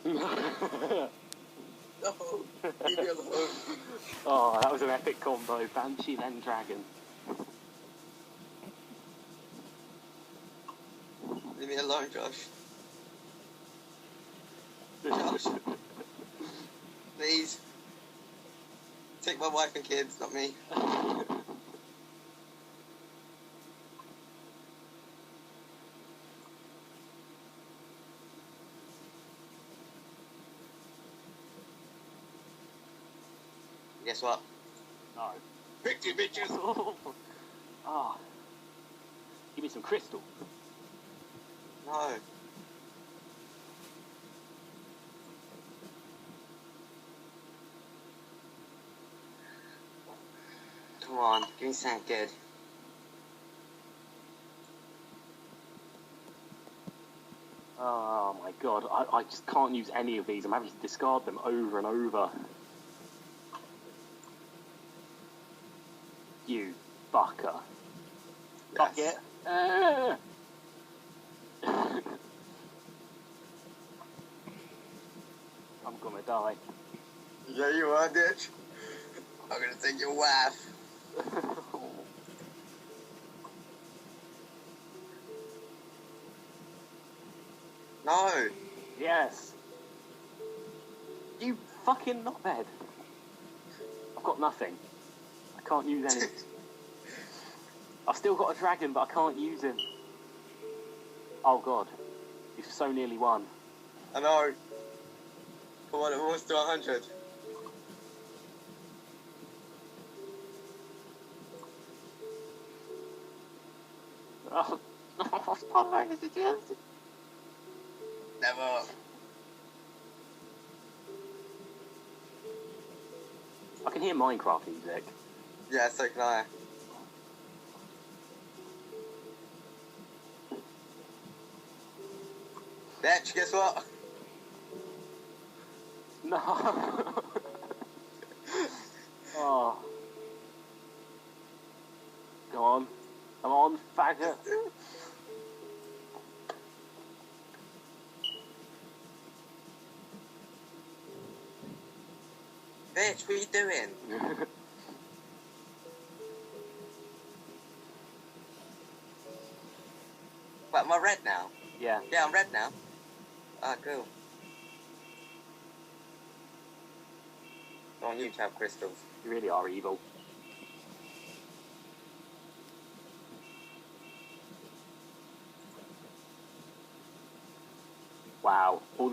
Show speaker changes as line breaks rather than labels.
No, leave me alone.
Oh, that was an epic combo. Banshee, then Dragon.
Leave me alone, Josh. Josh. Please. Take my wife and kids, not me. Guess what?
No.
Picked you, bitches!
Ah. Give me some crystal.
No. Come on, give me something good.
Oh my god, I just can't use any of these. I'm having to discard them over and over. You fucker.
Yes.
Fuck it. I'm gonna die.
Yeah, you are, bitch. I'm gonna take your wife. No.
Yes. You fucking knobhead. I've got nothing. I can't use any. I've still got a dragon, but I can't use him. Oh god. You've so nearly won.
I know. Come on, I'm almost to 100.
Oh,
Never.
I can hear Minecraft music.
Yeah, so can I. Bitch, guess what?
No. Oh. Come on. Come on, faggot.
Bitch, what are you doing? What, am I red now?
Yeah.
Yeah, I'm red now. Ah, cool. Don't want you to have crystals.
You really are evil. Wow. All